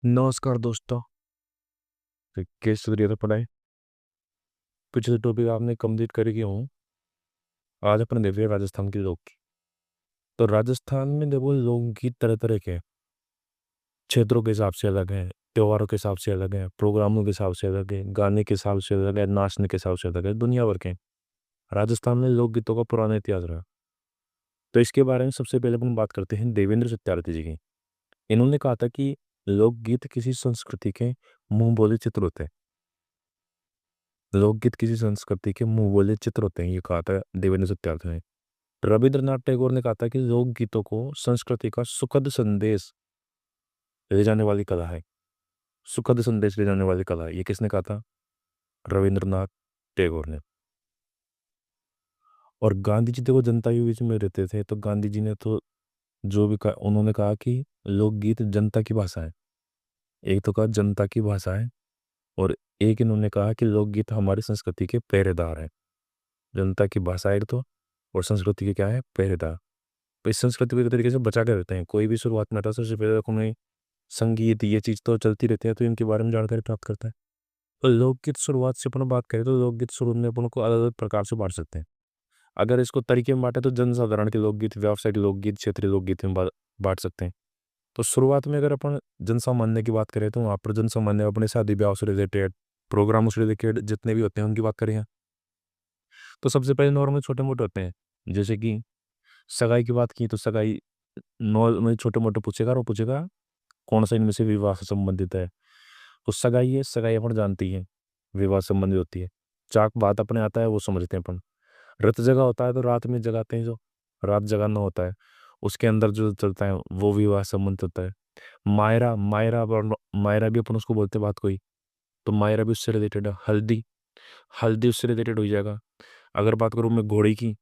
नमस्कार दोस्तों। तो कैसे चल रही है पढ़ाई? पिछले टॉपिक आपने कंप्लीट करके हूँ। आज अपन देख रहे हैं राजस्थान के लोकगीत। तो राजस्थान में देखो लोकगीत तरह तरह के हैं। क्षेत्रों के हिसाब से अलग है, त्योहारों के हिसाब से अलग है, प्रोग्रामों के हिसाब से अलग है, गाने के हिसाब से अलग है, नाचने के हिसाब से अलग है, दुनिया भर के हैं। राजस्थान में लोकगीतों का पुराना इतिहास रहा। तो इसके बारे में सबसे पहले अपन बात करते हैं देवेंद्र सत्यार्थी जी की। इन्होंने कहा था कि लोकगीत किसी संस्कृति के मुंह बोले चित्र होते हैं। लोकगीत किसी संस्कृति के मुंह बोले चित्र होते हैं, ये कहा था देवेंद्र सत्यार्थी ने। रविंद्रनाथ टैगोर ने कहा था कि लोकगीतों को संस्कृति का सुखद संदेश ले जाने वाली कला है। सुखद संदेश ले जाने वाली कला है, ये किसने कहा था? रविंद्रनाथ टैगोर ने। और गांधी जी देखो जनता के बीच में रहते थे, तो गांधी जी ने तो जो भी कहा, उन्होंने कहा कि लोकगीत जनता की भाषा है। एक तो कहा जनता की भाषा है, और एक इन्होंने कहा कि लोकगीत हमारी संस्कृति के पहरेदार है। जनता की भाषा है तो, और संस्कृति के क्या है? पहरेदार। तो इस संस्कृति को एक तरीके से बचा के रहते हैं। कोई भी शुरुआत में आता है सबसे पहले उन्हें संगीत ये चीज़ तो चलती रहती है, तो इनके बारे में जानकारी प्राप्त करता है। तो लोकगीत शुरुआत से अपन बात करें तो लोकगीत शुरू में अपन को अलग अलग प्रकार से बांट सकते हैं। अगर इसको तरीके में बांटे तो जनसाधारण के लोकगीत, व्यावसायिक लोकगीत, क्षेत्रीय लोकगीत में बांट सकते हैं। तो शुरुआत में अगर अपन जनसामान्य की बात करें तो वहाँ पर जनसामान्य अपने शादी ब्याह से रिलेटेड, प्रोग्रामों से रिलेटेड जितने भी होते हैं उनकी बात करें। तो सबसे पहले नॉर्मल छोटे मोटे होते हैं। जैसे कि सगाई की बात की तो सगाई नॉर्मल छोटे मोटे पूछेगा, और वो पूछेगा कौन सा इनमें से विवाह से संबंधित है। तो सगाई है, सगाई अपन जानती है विवाह से संबंधित होती है। चाक बात अपने आता है वो समझते हैं अपन। रत जगह होता है तो रात में जगाते हैं, जो रात जगाना होता है उसके अंदर जो चलता है वो विवाह संबंधित होता है। मायरा, मायरा भी अपन उसको बोलते हैं बात कोई, तो मायरा भी उससे रिलेटेड है। हल्दी, हल्दी उससे रिलेटेड हो जाएगा। अगर बात करूँ मैं घोड़ी की,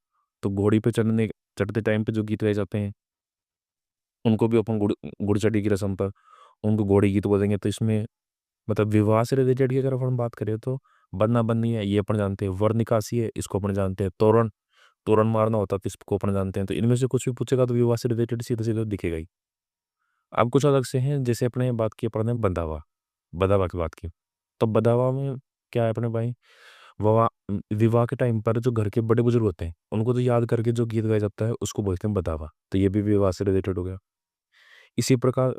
तो घोड़ी पे चढ़ते टाइम पे जो गीत गाए जाते हैं उनको भी अपन गुड़ चढ़ी की रस्म पर उनको घोड़ी गीत बोलेंगे। तो इसमें मतलब विवाह से रिलेटेड की अगर अपन बात करें तो बन्ना बन्नी है, ये अपन जानते हैं। वर निकासी है, इसको अपन जानते हैं। तोरण, तोरण मारना होता है तो इसको अपन जानते हैं। तो इनमें से कुछ भी पूछेगा तो विवाह से रिलेटेड सीधा सीधा दिखेगा ही। अब कुछ अलग से हैं, जैसे अपने बात की अपन ने बंधावा, बंधावा की बात की। तो बंधावा में क्या है अपने भाई, विवाह विवाह के टाइम पर जो घर के बड़े बुजुर्ग होते हैं उनको तो याद करके जो गीत गाया जाता है उसको बोलते हैं बंधावा। तो ये भी विवाह से रिलेटेड हो गया। इसी प्रकार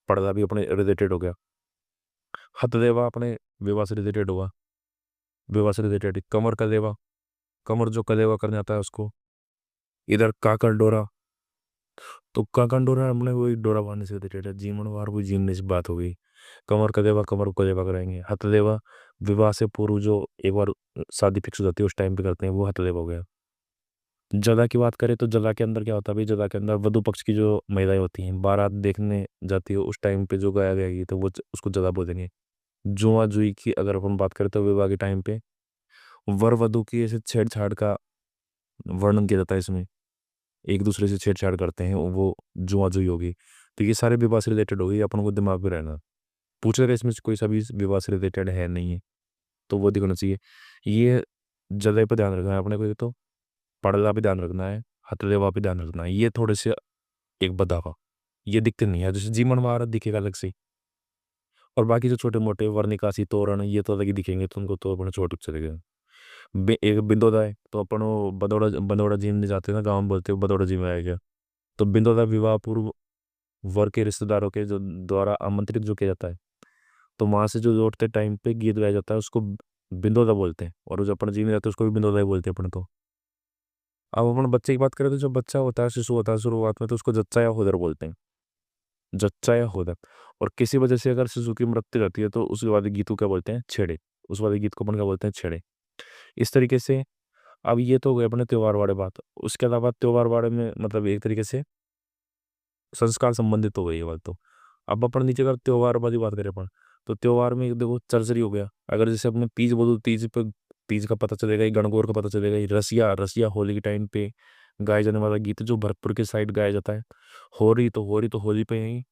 पड़दा भी अपने रिलेटेड हो गया। हथदेवा अपने विवाह से रिलेटेड हुआ। विवाह से रिलेटेड कमर का देवा, कमर जो कलेवा करने आता है उसको। इधर काकड़ डोरा, तो काकड़ डोरा हमने वही डोरा बांधने से रिलेटेड है। जीवन वार वो जीवने से बात हो गई। कमर का देवा, कमर को देवा कराएंगे। हथदेवा विवाह से पूर्व जो एक बार शादी फिक्स हो जाती है उस टाइम पे करते हैं, वो हथदेवा हो गया। जला की बात करें तो जला के अंदर क्या होता है भाई, जला के अंदर वधु पक्ष की जो महिलाएं होती हैं बारात देखने जाती है उस टाइम पे जो गाया गया तो वो उसको जला बोलेंगे। जुआ जुई की अगर अपन बात करें तो विवाह के टाइम पे वर वधु की ऐसे छेड़छाड़ का वर्णन किया जाता है इसमें। एक दूसरे से छेड़छाड़ करते हैं, वो जुआ जुई होगी। तो ये सारे विवाह से रिलेटेड होगी, अपन को दिमाग में रहना। पूछ रहे इसमें से कोई सा भी विवाह से रिलेटेड है नहीं है तो वो दिखना चाहिए। ये जगह पे ध्यान रखना है अपने को। ये तो पड़ला भी ध्यान रखना है, हथलेवा भी ध्यान रखना है। ये थोड़े से एक बदावा, ये दिखते नहीं है। जैसे जीवन वार दिखेगा अलग से, और बाकी जो छोटे मोटे वर्णिकासी तोरण ये तो अलग ही दिखेंगे, तो उनको तो अपने छोटे चलेगा। एक बिंदोदा है तो अपन वो बदौड़ा बंदौड़ा जी में जाते हैं ना, गाँव में बोलते हैं बदौड़ा जी में आ गया। तो बिंदोदा विवाह पूर्व वर के रिश्तेदारों के जो द्वारा आमंत्रित जो किया जाता है, तो वहां से जो लौटते टाइम पे गीत गाया जाता है उसको बिंदोदा बोलते हैं। और जो अपन जी में जाते हैं उसको भी बिंदोदा ही बोलते हैं अपन तो। अब अपन बच्चे की बात करें तो जो बच्चा होता है, शिशु होता है शुरुआत में, तो उसको जच्चा या होदर बोलते हैं। जच्चा या होदर। और किसी वजह से अगर शिशु की मृत्यु रहती है तो उस वाले गीत को क्या बोलते हैं? छेड़े। उस वाले गीत को अपन क्या बोलते हैं? छेड़े। इस तरीके से अब ये तो हो गए अपने त्योहार वाले बात। उसके अलावा त्योहार वाले में मतलब एक तरीके से संस्कार संबंधित हो गई ये बात तो। अब अपन नीचे अगर त्योहार वाली बात करें अपन, तो त्योहार में देखो चरचरी हो गया। अगर जैसे अपने तीज बोलो, तीज पे तीज का पता चलेगा ही, गणगौर का पता चलेगा ही। रसिया, रसिया होली के टाइम पे गाया जाने वाला गीत जो भरतपुर के साइड गाया जाता है। होली तो होली पे ही,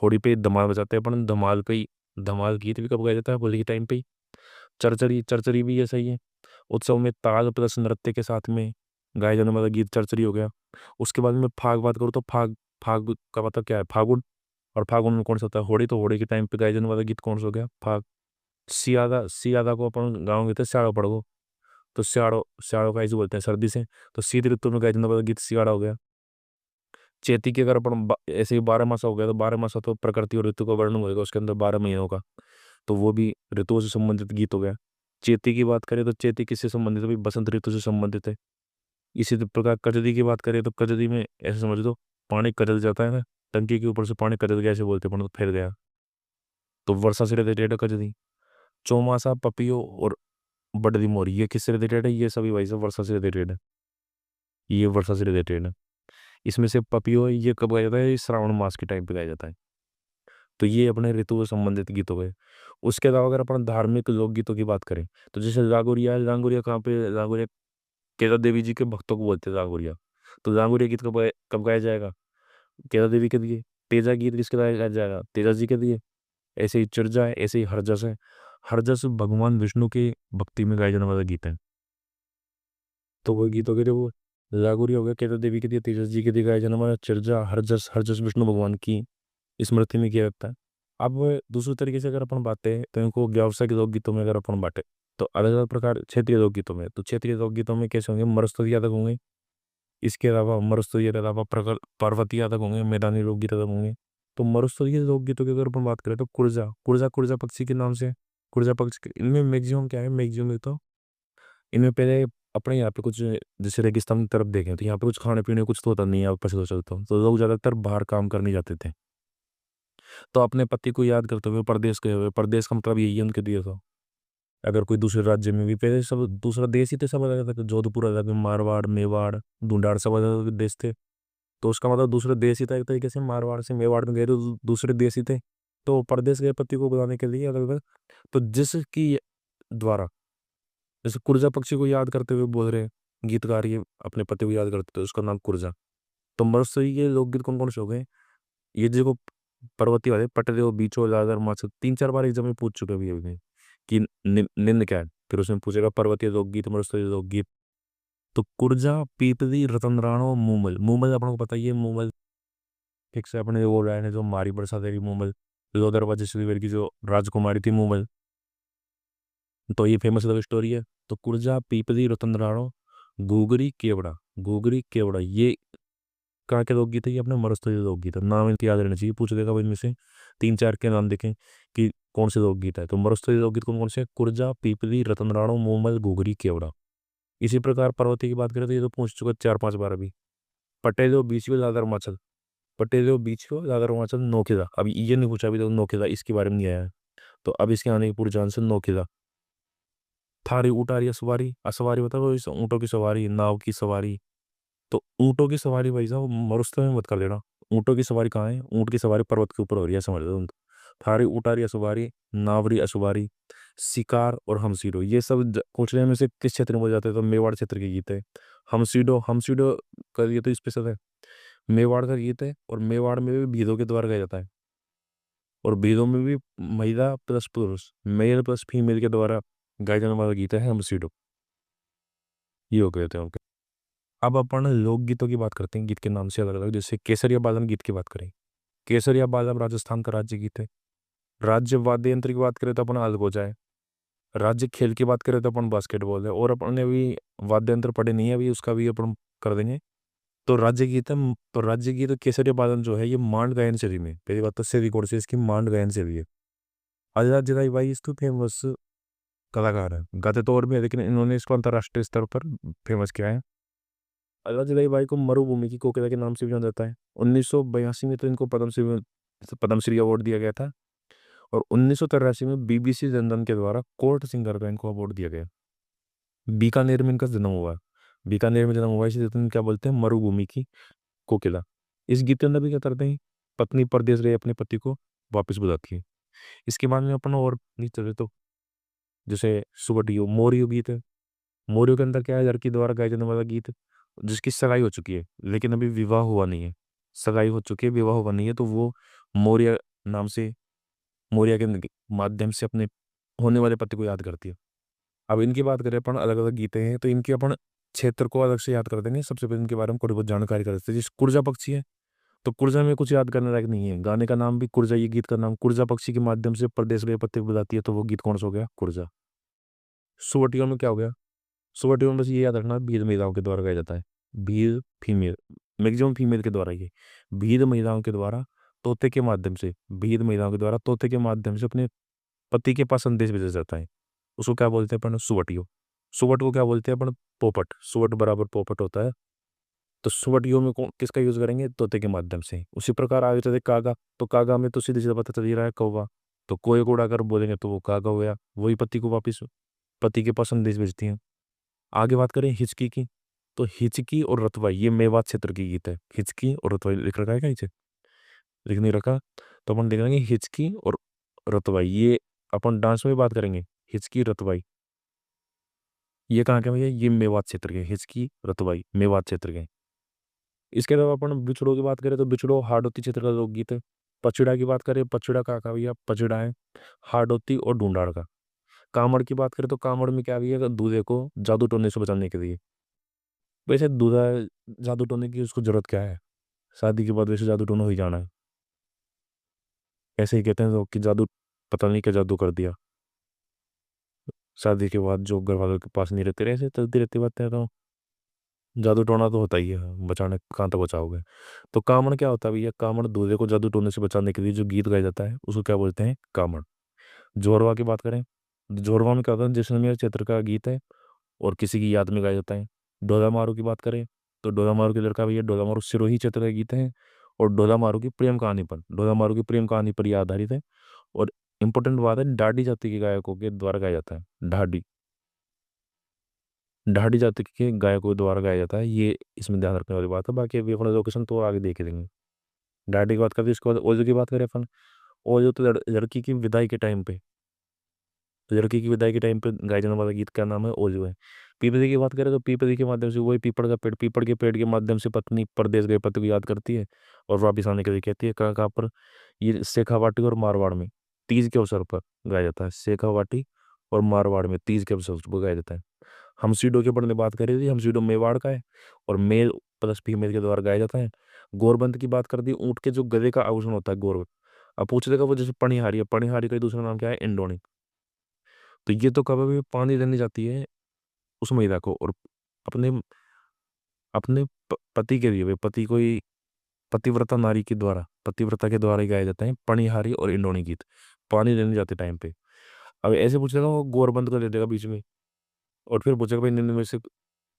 होली पे धमाल बजाते हैं अपन, धमाल पे ही। धमाल गीत भी कब गाया जाता है? होली के टाइम पे ही। चरचरी, चरचरी भी ऐसा ही है। उत्सव में ताल प्लस नृत्य के साथ में गाया जाने वाला गीत चरचरी हो गया। उसके बाद में फाग बात करूँ तो फाग, फाग का मतलब क्या है? फागुन। और फागुन में कौन सा होता है, होड़ी, तो होड़ी के टाइम पे गाए जाने वाला गीत कौन सा हो गया, फाग। सियादा, सियादा को अपन गाँव कहते हैं स्याड़ो पड़गो, तो स्याड़ो, स्याड़ो का ऐसे बोलते हैं सर्दी से, तो शीत ऋतु में गाए जाने वाला गीत सियाड़ा हो गया। चैती की अगर अपन ऐसे ही 12 मासा हो गया, तो 12 मासा तो प्रकृति और ऋतु का वर्णन होगा, उसके अंदर 12 महीनों का, तो वो भी ऋतुओं से संबंधित गीत हो गया। चैती की बात करें तो चैती किससे संबंधित है भाई, बसंत ऋतु से संबंधित है। इसी प्रकार कजरी की बात करें तो कजरी में ऐसे समझ लो, पानी कजल जाता है ना, टंकी के ऊपर से पानी कजल गया ऐसे बोलते हैं, तो फिर गया, तो वर्षा से रिलेटेड है कजरी। चौमासा, पपियो और बडरी मोरी, ये किससे रिलेटेड है, ये सभी भाई सब वर्षा से रिलेटेड है, ये वर्षा से रिलेटेड है। इसमें से पपियो ये कब गाया जाता है, ये श्रावण मास के टाइम पे गाया जाता है। तो ये अपने ऋतु से संबंधित गीत हो गए। उसके अलावा अगर अपन धार्मिक लोकगीतों की बात करें, तो जैसे लांगुरिया है, लांगुरिया कहाँ पे, लांगुरिया केदार देवी जी के भक्तों को बोलते हैं लांगुरिया। तो लांगुरिया गीत कब गाया जाएगा, केदार देवी के दिए। तेजा गीत किसके गाया जाएगा, तेजा जी के दिए। ऐसे ही चिरजा है, ऐसे ही हरजस है। हरजस भगवान विष्णु की भक्ति में गाया जाने वाला गीत है। तो वो गीत हो गए, जो वो लागुरी हो गया केदार देवी के दिए, तेजस जी के दिए गाया जाने वाला चिरजा, हरजस, हरजस विष्णु भगवान की स्मृति में किया जाता है। अब दूसरे तरीके से अगर अपन बातें, तो इनको व्यावसायिक लोकगीतों में अगर अपन बांटे, तो अलग अलग प्रकार क्षेत्रीय लोकगीतों में, तो क्षेत्रीय लोकगीतों में कैसे होंगे, मरुस्तुति यादव होंगे। इसके अलावा मरुस्तुति के अलावा पार्वती यादव होंगे, मैदानी लोकगीत यादव होंगे। तो मरुस्तुति के लोकगीतों की अगर अपन बात करें, तो कुर्जा, कुर्जा, कुर्जा पक्षी के नाम से, कुर्जा पक्षी इनमें मैक्सिमम क्या है, मैक्सिमम तो इनमें पहले अपने यहाँ पे कुछ, जैसे रेगिस्तान की तरफ देखें, तो यहाँ पे कुछ खाने पीने कुछ तो होता नहीं है, आप पता चलता हूँ, तो लोग ज्यादातर बाहर काम करने जाते थे। तो अपने पति को याद करते हुए परदेश गए हुए, परदेश का मतलब यही है उनके दिए था। अगर कोई दूसरे राज्य में भी, पहले सब दूसरा देश ही थे, सब अलग अलग, जोधपुर अलग, मारवाड़, मेवाड़, ढूंढाड़, सब अलग अलग देश थे। तो उसका मतलब दूसरे देश ही था, एक तरीके से मारवाड़ से मेवाड़ में गए तो दूसरे देश ही थे। तो परदेश गए पति को बुलाने के लिए अलग अलग, तो जिसकी द्वारा, जैसे कुर्जा पक्षी को याद करते हुए बोल रहे हैं गीतकार, ये अपने पति को याद करते थे, उसका नाम कुर्जा। तो मरुस्थली के लोकगीत कौन कौन से हो गए, ये जो पर्वतीय वाले, पटदेव, बीचो, लागर, माछो, 3-4 बार एग्जाम में पूछ चुके हैं अभी कि निम्न क्या है, फिर उसमें पूछेगा पर्वतीय लोकगीत, मरुस्थली लोकगीत। तो कुर्जा, पीपली, रतन राणो, मूमल, मूमल अपने को पता ही है, मूमल ठीक से अपने वो रहे हैं, जो मारी बरसा देवी मूमल, लो दरवाजे श्रीवर की जो राजकुमारी थी मूमल, तो ये फेमस लव स्टोरी है। तो कुर्जा, पीपली, रतन राणो, घूगरी, केवड़ा, घूगरी, केवड़ा, ये कहाँ के लोकगीत है, ये अपने मरुस्थली लोकगीत है। नाम इनके याद रहना चाहिए, पूछ देगा वो, इनमें से 3-4 के नाम देखें कि कौन से लोकगीत है। तो मरुस्थली लोकगीत कौन कौन से, कुर्जा, पीपली, रतन राणो, मूमल, घूगरी, केवड़ा। इसी प्रकार पर्वती की बात करें, तो ये तो पूछ चुका 4-5 बार अभी। पटेलो, बीचो, दादर, हिमाचल, पटेलो, बीचो, दादर, हिमाचल, नौखिला, अभी ये नहीं पूछा अभी तो, नौखिला इसके बारे में नहीं आया है। तो अब इसके आने की पूरी जान से, नौखिला। थारी, उटारी, असवारी, असवारी बताओ, इस ऊँटों की सवारी, नाव की सवारी। तो ऊँटों की सवारी भाई साहब मरुस्थल में मत कर देना। ऊँटों की सवारी कहाँ है, ऊँट की सवारी पर्वत के ऊपर हो रही है, समझ लो। थारी, उटारी, असवारी, नावरी, असवारी, शिकार और हमसीडो, ये सब पूछने में से किस क्षेत्र में बोले जाते हैं, तो मेवाड़ क्षेत्र के गीत है। हमसीडो, हमसीडो का ये तो स्पेशल है, मेवाड़ का गीत है, और मेवाड़ में भी भीदों के द्वारा गाया जाता है। और भीदों में भी महिला प्लस पुरुष, मेल प्लस फीमेल के द्वारा गाया जाने वाला गीत है हमसीडो। ये हो गए थे उनके। अब अपन लोकगीतों की बात करते हैं, गीत के नाम से अलग अलग, जैसे केसरिया बालम गीत की बात करें। केसरिया बालम राजस्थान का राज्य गीत है। राज्य वाद्य यंत्र की बात करें तो अपन अलगोजा है। राज्य खेल की बात करें तो अपन बास्केटबॉल है। और अपन ने अभी वाद्य यंत्र पढ़े नहीं है, अभी उसका भी अपन कर देंगे। तो राज्य गीत है, तो राज्य गीत केसरिया बालम जो है, ये मांड गायन शैली में, पहली बात तो से रिकॉर्ड से इसकी मांड गायन शैली है। आजाद जिलाई भाई इसको फेमस कलाकार है, गाते तौर में, लेकिन इन्होंने इसको अंतर्राष्ट्रीय स्तर पर फेमस किया है। अल्लाह जलाई भाई को मरुभूमि की कोकिला के नाम से भी जाना जाता है। 1982 में तो इनको पद्मश्री अवार्ड दिया गया था। और 1983 में बीबीसी लंदन के द्वारा कोर्ट सिंगर का इनको अवार्ड दिया गया। बीकानेर में इनका जन्म हुआ, बीकानेर में जन्म हुआ, इसे तो क्या बोलते हैं, मरुभूमि की कोकिला। इस गीत के अंदर भी क्या करते हैं, पत्नी परदेश रहे अपने पति को वापस बुलाती है। इसके बाद में अपन और नहीं चले तो, जैसे सुबटियो, मोरियो गीत है। मोरियो के अंदर क्या है, लड़की द्वारा गाया जाने वाला गीत, जिसकी सगाई हो चुकी है लेकिन अभी विवाह हुआ नहीं है। सगाई हो चुकी है, विवाह हुआ नहीं है, तो वो मोरिया नाम से, मोरिया के माध्यम से अपने होने वाले पति को याद करती है। अब इनकी बात करें अपन, अलग अलग गीते हैं, तो इनके अपन क्षेत्र को अलग से याद कर देंगे। सबसे पहले इनके बारे में थोड़ी बहुत जानकारी कर देते हैं। जिस कुर्जा पक्षी है, तो कुर्जा में कुछ याद करने लायक नहीं है, गाने का नाम भी कुर्जा, ये गीत का नाम कुर्जा पक्षी के माध्यम से प्रदेश के पत्ते बजाती है, तो वो गीत कौन सा हो गया, कुर्जा। सुवटियों में क्या हो गया, सुवटियों में बस ये याद रखना, भील महिलाओं के द्वारा गाया जाता है, भील फीमेल, मैक्सिमम फीमेल के द्वारा, ये भील महिलाओं के द्वारा तोते के माध्यम से, भील महिलाओं के द्वारा तोते के माध्यम से अपने पति के पास संदेश भेजा जाता है, उसको क्या बोलते हैं अपन, सुवटियो। सुवट को क्या बोलते हैं अपन, पोपट, सुवट बराबर पोपट होता है। तो सुवटियो में किसका यूज करेंगे, तोते के माध्यम से। उसी प्रकार आगे चलते कागा, तो कागा में तो सीधे सीधे पता चल ही रहा है कौवा, तो कोए को उड़ाकर बोलेंगे तो वो कागा हो गया, वही पति को वापिस पति के पास संदेश भेजती हैं। आगे बात करें हिचकी की, तो हिचकी और रतवाई ये मेवात क्षेत्र की गीत है, हिचकी और रतवाई लिख रखा है क्या नीचे, लिख नहीं रखा, तो अपन देख लेंगे हिचकी और रतवाई, ये अपन डांस में भी बात करेंगे, हिचकी रतवाई, ये कहाँ के भैया, ये मेवात क्षेत्र के, हिचकी रतवाई मेवात क्षेत्र के। इसके अलावा अपन बिछड़ों की बात करें तो बिछड़ो हाड़ौती क्षेत्र का लोकगीत है। पचड़ा की बात करें, पचड़ा कहाँ का भैया, पचड़ा है हाड़ौती और ढूंढाड़ का। कामड़ की बात करें तो कामड़ में क्या भैया, दूल्हे को जादू टोने से बचाने के लिए। वैसे दूल्हा जादू टोने की उसको जरूरत क्या है, शादी के बाद वैसे जादू टोना हो ही जाना है, ऐसे ही कहते हैं तो कि जादू, पता नहीं क्या जादू कर दिया, शादी के बाद जो घर वालों के पास नहीं रहते रहे, ऐसे चलती रहती बातें हैं, तो जादू टोना तो होता ही है, बचाने कहाँ तक बचाओगे। तो कामड़ क्या होता है भैया, कामड़ दूल्हे को जादू टोने से बचाने के लिए जो गीत गाया जाता है उसको क्या बोलते हैं, कामड़। जोरवा की बात करें, जोरवा में क्या होता है, जैसलमेर क्षेत्र का गीत है और किसी की याद में गाया जाता है। डोला मारू की बात करें तो डोला मारू के लड़का भैया, डोला मारू सिरोही क्षेत्र का गीत है, और डोला मारू की प्रेम कहानी पर, डोला मारू की प्रेम कहानी पर यह आधारित है। और इंपॉर्टेंट बात है, ढाडी जाति के गायकों के द्वारा गाया जाता है, ढाडी, ढाडी जाति के गायकों द्वारा गाया जाता है, ये इसमें ध्यान रखने वाली बात है। बाकी अभी अपना लोकेशन तो आगे देख लेंगे। ढाडी की बात करते इसके बाद ओजो की बात करें अपन, ओजो तो लड़की की विदाई के टाइम पे, तो लड़की की विदाई के टाइम पे गाए जाने वाला गीत का नाम है ओजो है। पीपली की बात करें तो पीपली के माध्यम से, वही पीपल का पेड़, पीपल के पेड़ के माध्यम से पत्नी परदेश गए पति को याद करती है और वापिस आने के लिए कहती है, कहाँ कहाँ पर, ये शेखावाटी और मारवाड़ में तीज के अवसर पर गाया जाता है, शेखावाटी और मारवाड़ में तीज के अवसर पर गाया जाता है। हमसीडो के ऊपर ने बात करी थी, हमसीडो मेवाड़ का है और मेल प्लस फीमेल के द्वारा गाया जाता है। गोरबंद की बात कर दी, ऊँट के जो गले का आभूषण होता है गोरबंद। अब पूछ देगा वो, जैसे पणिहारी है, पणिहारी का दूसरा नाम क्या है, इंडोनी। तो ये तो कभी भी पानी देने जाती है उस महिला को, और अपने अपने पति के लिए, वे पति को ही, पतिव्रता नारी के द्वारा, पतिव्रता के द्वारा ही गाए जाते हैं पणिहारी और इंडोनी गीत, पानी देने जाते टाइम पे। अब ऐसे पूछेगा वो, गोरबंद का दे देगा बीच में, और फिर पूछेगा भाई इनमें से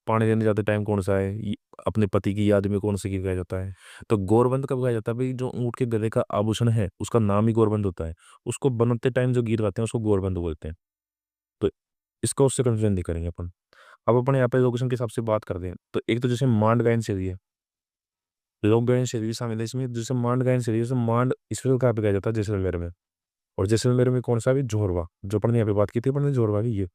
पानी देने जाते टाइम कौन सा है, अपने पति की याद में कौन सा गीत गाया जाता है। तो गोरबंद कब गाया जाता है भाई, जो ऊँट के गले का आभूषण है उसका नाम ही गोरबंद होता है, उसको बनाते टाइम जो गीत गाते हैं उसको गोरबंद बोलते हैं। तो इसको उससे कंफ्यूजन नहीं करेंगे अपन। अब अपन यहाँ पे लोकेशन के हिसाब से बात करते हैं, तो एक तो जैसे मांड गायन शैली है, लोक गायन शैली भी शामिल है इसमें। जैसे मांड गायन शैली, जैसे मांड स्पेशल कहाँ पे गाया जाता है, जैसलमेर में। और जैसलमेर में कौन सा भी, जोरवा, जो अपन ने यहाँ पे बात की थी, अपन ने जोरवा की, ये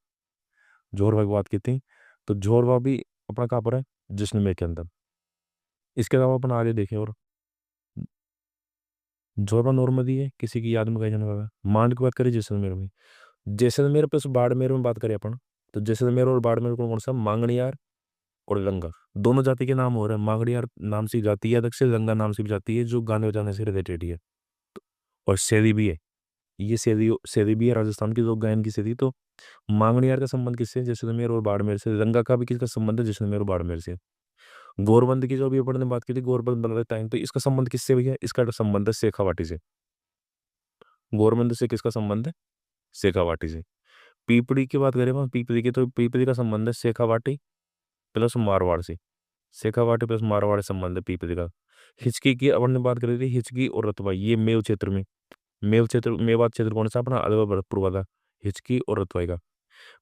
जोरवा की बात की थी, तो जोरवा भी अपना कहाँ पर है, जैसलमेर के अंदर। इसके अलावा अपन आगे देखें, और जोरवा नॉर्मली है, किसी की याद में गाया जाने वाला है। मांड की बात करें जैसलमेर में, जैसलमेर प्लस बाड़मेर में बात करें अपन, तो जैसलमेर और बाड़मेर को कौन सा, मांगणियार और लंगा, दोनों जाति के नाम हो रहे हैं। मांगड़ियार नाम से जाती है अलग से, लंगा नाम से भी जाती है, जो गाने बजाने से रिलेटेड ही है। और शैली भी है, ये शैली शैली भी है राजस्थान की लोक गायन की शैली। तो मांगड़ियार का संबंध किससे, जैसलमेर और बाड़मेर से। लंगा का भी किसका संबंध है, जैसलमेर और बाड़मेर से। गोरबंद की जो भी अपन ने बात की थी, गोरबंद बन रहे टाइम, तो इसका संबंध किससे भैया, इसका संबंध है शेखावाटी से। गोरबंद से किसका संबंध है, शेखावाटी से। पीपड़ी की बात करें, पीपड़ी की, तो पीपड़ी का संबंध है शेखावाटी प्लस मारवाड़ से, शेखावाटी प्लस मारवाड़ संबंध है पीपली का। हिचकी की अपन ने बात करी थी, हिचकी और रतवाई, ये मेव क्षेत्र में, मेव क्षेत्र, मेवात क्षेत्र कौन सा अपना, अलवर भरतपुर वाला, हिचकी और रतवाई का।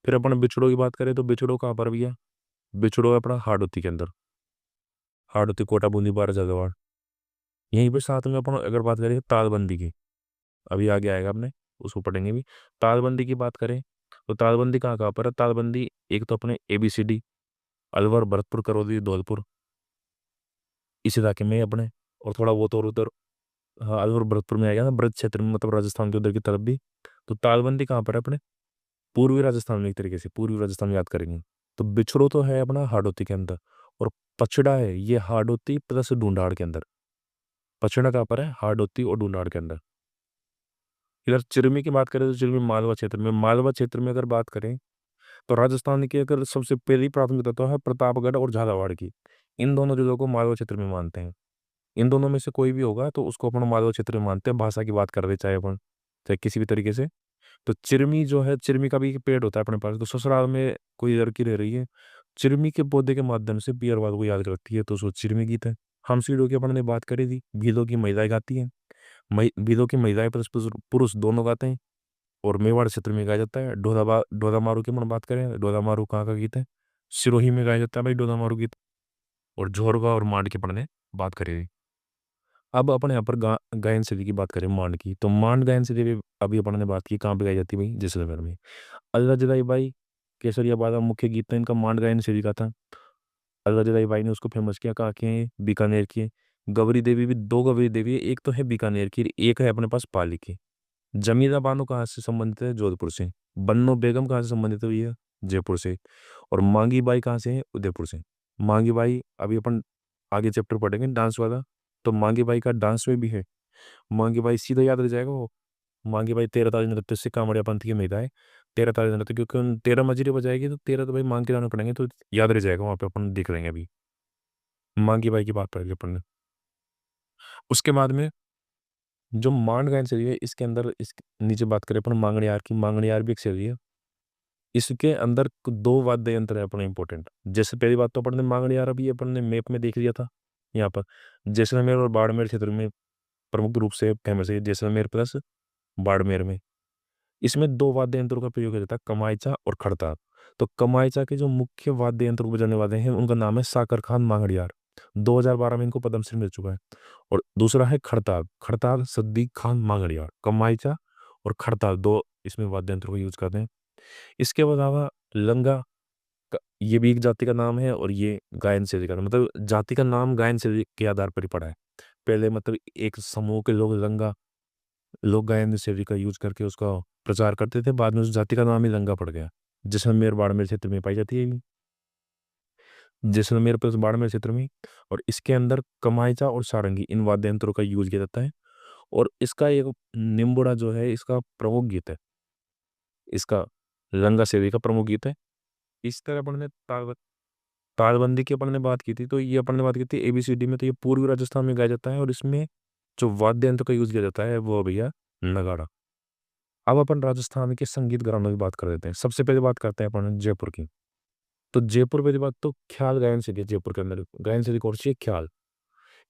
फिर अपन बिछड़ों की बात करें तो बिछड़ों कहाँ पर भैया, बिछड़ों है अपना हाड़ौती के अंदर, हाड़ौती कोटा बूंदी बारह जादवाड़। यहीं पर साथ में अपन अगर बात करें तालबंदी की, अभी आगे आएगा अपने, उसको पढ़ेंगे भी। तालबंदी की बात करें तो तालबंदी कहाँ कहाँ पर है, तालबंदी एक तो अपने ABCD, अलवर भरतपुर करौली धौलपुर, इस इलाके में अपने, और थोड़ा वो तो और उधर, हाँ अलवर भरतपुर में आएगा ना, ब्रज क्षेत्र में, मतलब राजस्थान के उधर की तरफ भी। तो तालबंदी कहाँ पर है अपने, पूर्वी राजस्थान में, एक तरीके से पूर्वी राजस्थान में याद करेंगे। तो बिछड़ो तो है अपना हाड़ौती के अंदर, और पचड़ा है ये हाड़ौती प्लस ढूंढाड़ के अंदर। पचड़ा कहाँ पर है? हार्डोती और डूनार के अंदर। इधर चिरमी की बात करें तो चिरमी मालवा क्षेत्र में, मालवा क्षेत्र में अगर बात करें तो राजस्थान की अगर सबसे पहली प्राथमिकता तो है प्रतापगढ़ और झालावाड़ की। इन दोनों जिलों को मालवा क्षेत्र में मानते हैं। इन दोनों में से कोई भी होगा तो उसको अपन मालवा क्षेत्र में मानते हैं, भाषा की बात कर रहे चाहे अपन, चाहे किसी भी तरीके से। तो चिरमी जो है, चिरमी का भी एक पेड़ होता है अपने पास, तो ससुराल में कोई लड़की रह रही है, चिरमी के पौधे के माध्यम से पियरवाद को याद करती है, तो उसको चिरमी गीत है। हम सीढ़ियों की अपन ने बात करी थी, गीतों की महिलाएं गाती हैं, गीतों की महिलाएं प्लस पुरुष दोनों गाते हैं। और मेवाड़ क्षेत्र में गाया जाता है। डोदा मारू की अपन बात करें, डोदा मारू कहाँ का गीत है? सिरोही में गाया जाता है भाई डोदा मारू गीत। और झोरगा और मांड की अपन ने बात करी थी। अब अपन यहाँ पर गायन शैली की बात करें मांड की, तो मांड गायन शैली भी अभी अपन ने बात की कहाँ पे गाई जाती है भाई? जैसलमेर में। अल्लाह जलाई बाई केसरिया बादा मुख्य गीत था इनका, मांड गायन शैली का था। अल्लाह जलाई बाई ने उसको फेमस किया, कहाँ के हैं? बीकानेर की है। गौरी देवी भी, दो गौरी देवी है, एक तो है बीकानेर की, एक है अपने पास पाली की। जमीला बानो कहाँ से संबंधित है? जोधपुर से। बन्नो बेगम कहाँ से संबंधित हुई है? जयपुर से। और मांगी बाई कहाँ से है? उदयपुर से। मांगी बाई अभी अपन आगे चैप्टर पढ़ेंगे डांस वाला, तो मांगी बाई का डांस में भी है। मांगी बाई सीधा याद रह जाएगा वो। मांगी बाई 13 ताली नृत्य से कांवड़िया पंथ की महिला है। 13 ताली नृत्य, क्योंकि उन 13 मजीरे बजाएगी तो 13 तो भाई मांग के जाने पड़ेंगे, तो याद रह जाएगा, वहां पे अपन देख लेंगे अभी। मांगी बाई की बात करेंगे अपन ने। उसके बाद में जो मांड गायन शैली है, इसके अंदर इस नीचे बात करें अपन मांगणियार की, मांगणियार भी एक शैली है। इसके अंदर दो वाद्य यंत्र है अपने इंपॉर्टेंट। जैसे पहली बात तो अपन ने मांगणियार अभी अपन ने मैप में देख लिया था। यहाँ पर जैसलमेर और बाड़मेर क्षेत्र में प्रमुख रूप से फेमस है, जैसलमेर प्लस बाड़मेर में। इसमें दो वाद्य यंत्रों का प्रयोग किया जाता है, कमाइचा और खड़ताल। तो कमाइचा के जो मुख्य वाद्य यंत्र बजाने वाले हैं उनका नाम है साकर खान मांगड़ियार। 2012 में इनको पद्मश्री मिल चुका है। और दूसरा है खड़ताल, खड़ताल सद्दीक खान मांगड़ियार। कमाइचा और खड़ताल दो इसमें वाद्य यंत्रों को यूज करते हैं। इसके अलावा लंगा ये भी एक जाति का नाम है, और ये गायन शैली का, मतलब जाति का नाम गायन शैली के आधार पर ही पड़ा है। पहले मतलब एक समूह के लोग लंगा लोक गायन शैली का यूज करके उसका प्रचार करते थे, बाद में उस जाति का नाम ही लंगा पड़ गया। जैसलमेर बाड़मेर क्षेत्र में पाई जाती है ये, जैसलमेर प्लस बाड़मेर क्षेत्र में। और इसके अंदर कमाइचा और सारंगी इन वाद्य यंत्रों का यूज किया जाता है। और इसका एक निम्बुड़ा जो है इसका प्रमुख गीत है, इसका लंगा शैली का प्रमुख गीत है। इस तरह अपन ने तालबंदी की अपन ने बात की थी, तो ये अपन ने बात की थी एबीसीडी में, तो ये पूर्वी राजस्थान में गाया जाता है, और इसमें जो वाद्य यंत्र का यूज किया जाता है वो भैया नगाड़ा। अब अपन राजस्थान के संगीत घरानों की बात कर देते हैं। सबसे पहले बात करते हैं अपन जयपुर की। तो जयपुर पहली बात तो ख्याल गायन शैली है, जयपुर के अंदर गायन शैली कौन सी है? ख्याल।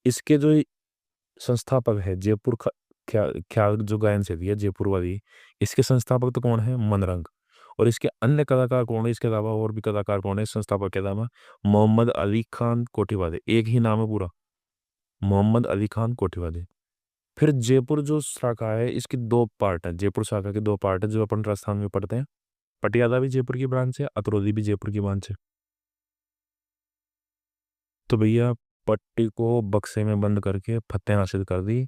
इसके जो संस्थापक है जयपुर ख्याल ख्याल जो गायन शैली है जयपुर वाली, इसके संस्थापक तो कौन है? मनरंग। और इसके अन्य कलाकार कौन है? इसके अलावा और भी कलाकार कौन है संस्थापक के अलावा? मोहम्मद अली खान कोठीवादे, एक ही नाम है पूरा, मोहम्मद अली खान कोठीवादे। फिर जयपुर जो शाखा है इसकी दो पार्ट है, जयपुर शाखा के दो पार्ट है जो अपन राजस्थान में पढ़ते हैं। पटियाला भी जयपुर की ब्रांच है, अतरौली भी जयपुर की ब्रांच है। तो भैया पट्टी को बक्से में बंद करके फतेह हासिल कर दी,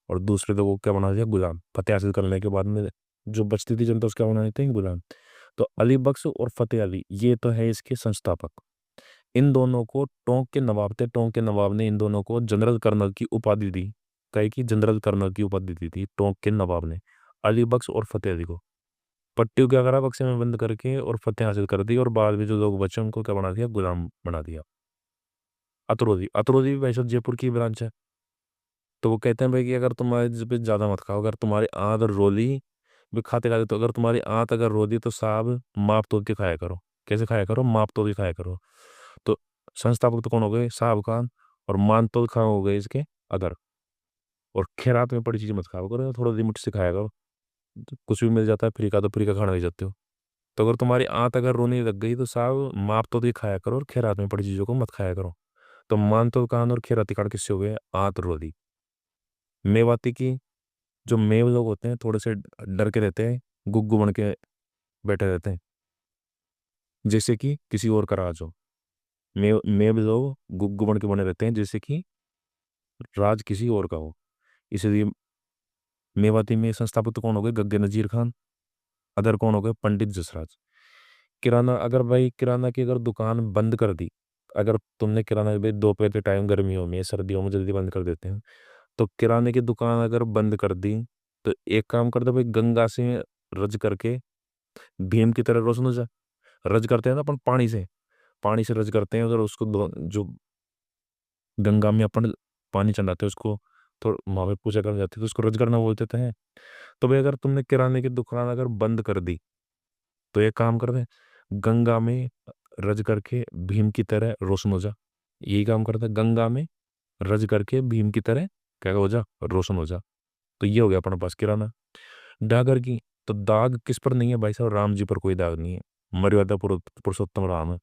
और दूसरे लोगों को क्या बना दिया? गुलाम। फतेह हासिल करने के बाद में जो बचती थी जनता उसका बना देते हैं गुलाम। तो अली बख्श और फतेह अली ये तो है इसके संस्थापक। इन दोनों को टोंक के नवाब थे, टोंक के नवाब ने इन दोनों को जनरल कर्नल की उपाधि दी। कहे कि जनरल कर्नल की उपाधि दी थी टोंक के नवाब ने अली बख्श और फतेह अली को। पट्टियों के अगरा बक्से में बंद करके और फतेह हासिल कर दी, और बाद में जो लोग बचे उनको क्या बना दिया? गुलाम बना दिया। अतरौली, अतरौली भी भाई साहब जयपुर की ब्रांच है। तो वो कहते हैं भाई कि अगर तुम्हारे पे ज्यादा मत खाओ, अगर तुम्हारी आंत रोली भी खाते खाते, तो अगर तुम्हारी आंत अगर रोली तो साहब माप तोल के खाया करो। कैसे खाया करो? माप तोल के खाया करो। तो संस्थापक तो कौन हो गए? साहब खान। और मान तोल खान हो गए इसके अदर। और खैरात में पड़ी चीज मत खाओ करो, थोड़ा लिमिट से खाया करो। तो कुछ भी मिल जाता है फ्री का तो फ्री का खाना ले जाते हो। तो अगर तुम्हारी आंत अगर रोने लग गई तो साहब माप तोल के खाया करो, और खैरात में पड़ी चीजों को मत खाया करो। तो मान तोल खान और खैराती खान किससे हो गए? आंत रोली। मेवाती की जो मेव लोग होते हैं थोड़े से डर के रहते हैं, गुग्गू बन के बैठे रहते हैं, जैसे कि किसी और का राज हो। मेव लोग गुग्गू बन के बने रहते हैं जैसे कि राज किसी और का हो। इसलिए मेवाती में संस्थापक तो कौन हो गए? गग्गे नजीर खान। अदर कौन हो गए? पंडित जसराज। किराना, अगर भाई किराना की अगर दुकान बंद कर दी, अगर तुमने किराना भाई दोपहर के टाइम गर्मियों में सर्दियों में जल्दी बंद कर देते हैं, तो किराने की दुकान अगर बंद कर दी तो एक काम कर दो भाई, गंगा से रज करके भीम की तरह रोशन हो जा। रज करते हैं ना अपन पानी से, पानी से रज करते हैं, उधर उसको जो गंगा में अपन पानी चढ़ाते हैं उसको, तो वहां पे पूजा करने जाती है तो उसको रज करना बोलते थे। तो भाई अगर तुमने किराने की दुकान अगर बंद कर दी तो एक काम कर दे, गंगा में रज करके भीम की तरह रोशन हो जा। यही काम करता है, गंगा में रज करके भीम की तरह क्या हो जा, रोशन हो जा। तो ये हो गया अपने पास किराना। डागर की, तो दाग किस पर नहीं है भाई साहब, राम जी पर कोई दाग नहीं है, मर्यादा पुरुषोत्तम राम है।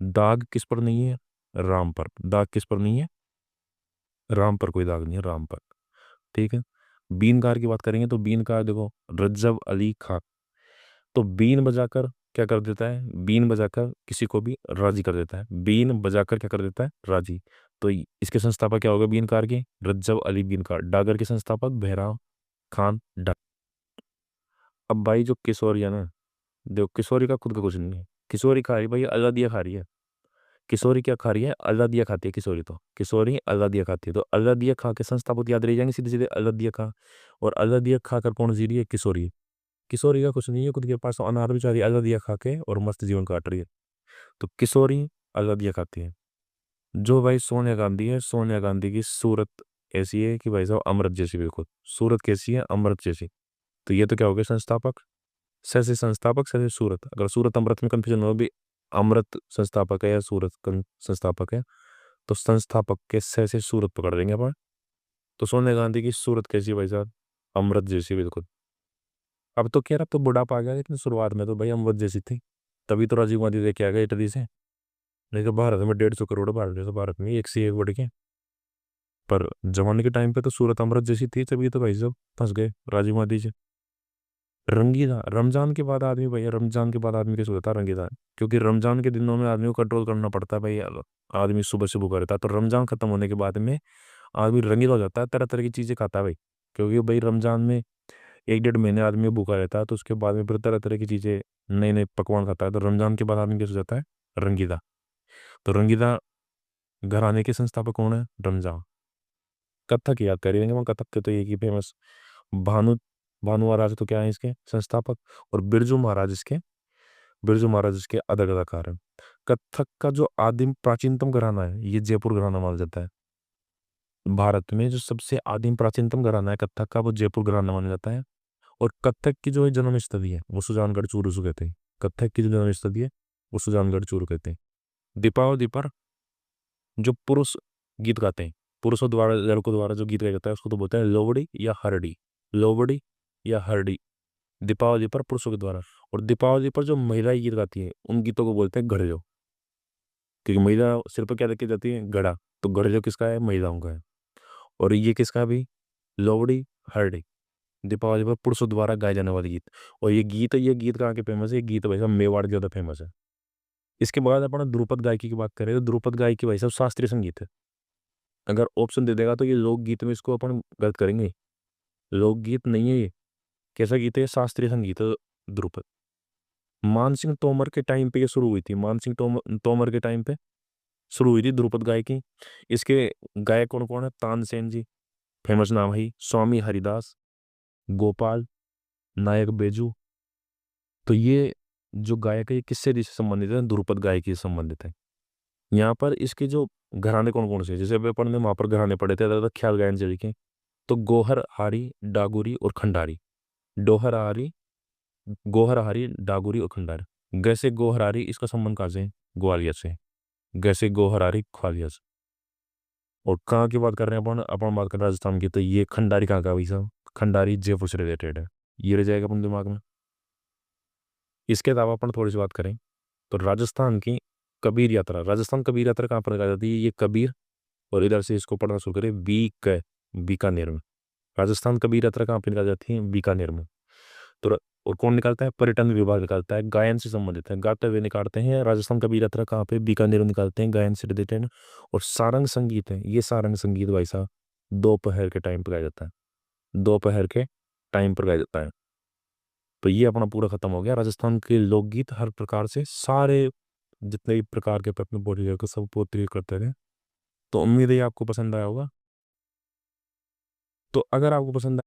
दाग किस पर नहीं है, राम पर। दाग किस पर नहीं है, राम पर कोई दाग नहीं है, राम पर। ठीक है। बीनकार की बात करेंगे तो बीनकार देखो, रज्जब अली खां, तो बीन बजाकर क्या कर देता है, बीन बजाकर किसी को भी राजी कर देता है, बीन बजाकर क्या कर देता है, राजी। तो इसके संस्थापक क्या होगा बीनकार के, रज्जब अली बीनकार। डागर के संस्थापक भैरव खान डागर। अब भाई जो किशोरी है ना, देखो किशोरी का खुद का कुछ नहीं है, किशोरी खा रही है भाई, अल्लादिया खा रही है। किशोरी क्या खा रही है, अल्लादिया खाती है किशोरी, तो किशोरी अल्लादिया खाती है, तो अल्लादिया खा के संस्थापक याद रह जाएंगे सीधे सीधे, अल्लादिया खा। और अल्लादिया खाकर कौन जी रही है, किशोरी। किशोरी का कुछ नहीं है, खुद के पास अनार बेचारी अल्लादिया खा के और मस्त जीवन काट रही है। तो किशोरी अल्लादिया खाती है। जो भाई सोनिया गांधी है, सोनिया गांधी की सूरत ऐसी है कि भाई साहब अमृत जैसी, बिल्कुल सूरत कैसी है, अमृत जैसी। तो ये तो क्या हो गया संस्थापक, स से संस्थापक, स से सूरत। अगर सूरत अमृत में कंफ्यूजन हो भी, अमृत संस्थापक है या सूरत संस्थापक है, तो संस्थापक के स से सूरत पकड़ देंगे अपन। तो सोनिया गांधी की सूरत कैसी है भाई साहब, अमृत जैसी बिल्कुल। अब तो कह रहा, अब तो बुढ़ापा आ गया, लेकिन शुरुआत में तो भाई अमृत जैसी थी। तभी तो राजीव गांधी लेके आ गए इटली से। नहीं तो भारत में 150 करोड़ भारत है, तो भारत में एक से एक बढ़ के। पर जमाने के टाइम पे तो सूरत अमृत जैसी थी, तभी तो भाई साहब फंस गए राजीव गांधी जी। रंगीला, रमजान के बाद आदमी, भैया रमजान के बाद आदमी कैसे होता है रंगीला, क्योंकि रमजान के दिनों में आदमी को कंट्रोल करना पड़ता है भाई। आदमी सुबह से भूखा रहता है, तो रमजान खत्म होने के बाद में आदमी रंगीला हो जाता है, तरह तरह की चीजें खाता है भाई। क्योंकि भाई रमजान में 1 1.5 महीने आदमी भूखा रहता है, तो उसके बाद में फिर तरह तरह की चीजें, नए नए पकवान खाता है। तो रमजान के बाद आदमी कैसे हो जाता है, रंगीला। तो रंगीला घराने के संस्थापक कौन है, रमजान। कथक की याद करेंगे हम, कथक के तो एक ही फेमस, भानु, भानु महाराज तो क्या है इसके संस्थापक, और बिरजू महाराज इसके, बिरजू महाराज इसके अदर कलाकार हैं। कथक का जो आदिम प्राचीनतम घराना है, ये जयपुर घराना माना जाता है। भारत में जो सबसे आदिम प्राचीनतम घराना है कथक का, वो जयपुर घराना माना जाता है। और कथक की जो जन्म स्थली है वो सुजानगढ़ चूरू से कहते हैं। कथक की जो जन्म स्थली है वो सुजानगढ़ चूरू कहते हैं। दीपावली पर जो पुरुष गीत गाते हैं, पुरुषों द्वारा, लड़कों द्वारा जो गीत गाया जाता है उसको तो बोलते हैं लोवड़ी या हरडी। लोवड़ी या हरडी, दीपावली पर पुरुषों के द्वारा। और दीपावली पर जो महिलाएं गीत गाती हैं उन गीतों को बोलते हैं गढ़जो। क्योंकि महिला सिर पर क्या रखी जाती है, गड़ा, तो गढ़जो किसका है, महिलाओं का है। और ये किसका भी, लोवड़ी, हरडी, दीपावली पर पुरुषों द्वारा गाए जाने वाले गीत। और ये गीत कहाँ के फेमस है, ये गीत भाई साहब मेवाड़ के ज्यादा फेमस है। इसके बाद अपन ध्रुपद गायकी की बात करें तो ध्रुपद गायकी भाई साहब शास्त्रीय संगीत है। अगर ऑप्शन दे देगा तो ये लोकगीत में इसको अपन गलत करेंगे, लोकगीत नहीं है ये। कैसा गीत है, शास्त्रीय संगीत है ध्रुपद। मानसिंह तोमर के टाइम पे ये शुरू हुई थी, मानसिंह तोमर के टाइम पे शुरू हुई थी ध्रुपद गायकी। इसके गायक कौन कौन है, तानसेन जी फेमस नाम है, स्वामी हरिदास, गोपाल नायक बेजू। तो ये जो गायक है ये किससे संबंधित है, ध्रुपद गायकी से संबंधित है। यहाँ पर इसके जो घराने कौन कौन से, जैसे अभी अपन ने वहां पर घराने पढ़े थे अलग अलग ख्याल गायन से लिखे, तो गोहर हारी, डागुरी और खंडारी। डोहर हारी, गोहर हारी, डागुरी और खंडारी। गैसे गोहरारी इसका संबंध कहाँ से है? ग्वालियर से। गैसे गोहरारी ग्वालियर से। और कहाँ की बात कर रहे हैं अपन, अपन बात कर रहे हैं राजस्थान की, तो ये खंडारी कहाँ का भाई साहब, खंडारी जयपुर से रिलेटेड है। ये रह जाएगा अपन दिमाग में। इसके अलावा अपन थोड़ी सी बात करें तो राजस्थान की कबीर यात्रा, राजस्थान कबीर यात्रा कहाँ पर लगाई जाती है, ये कबीर, और इधर से इसको पढ़ना शुरू करें, बीकानेर में। राजस्थान कबीर यात्रा कहाँ पे निकाली जाती है, बीकानेर में। तो और कौन निकालता है, पर्यटन विभाग निकालता है, गायन से संबंधित है, गाते हुए निकालते हैं। राजस्थान कबीर यात्रा कहाँ पे, बीकानेर में निकालते हैं, गायन से रिलेटेड। और सारंग संगीत है, ये सारंग संगीत भाई साहब दोपहर के टाइम पर गाया जाता है, दोपहर के टाइम पर गाया जाता है। तो ये अपना पूरा खत्म हो गया राजस्थान के लोकगीत, हर प्रकार से सारे जितने भी प्रकार के अपने बॉडी को सब पोर्ट्रेट करते थे। तो उम्मीद है आपको पसंद आया होगा। तो अगर आपको पसंद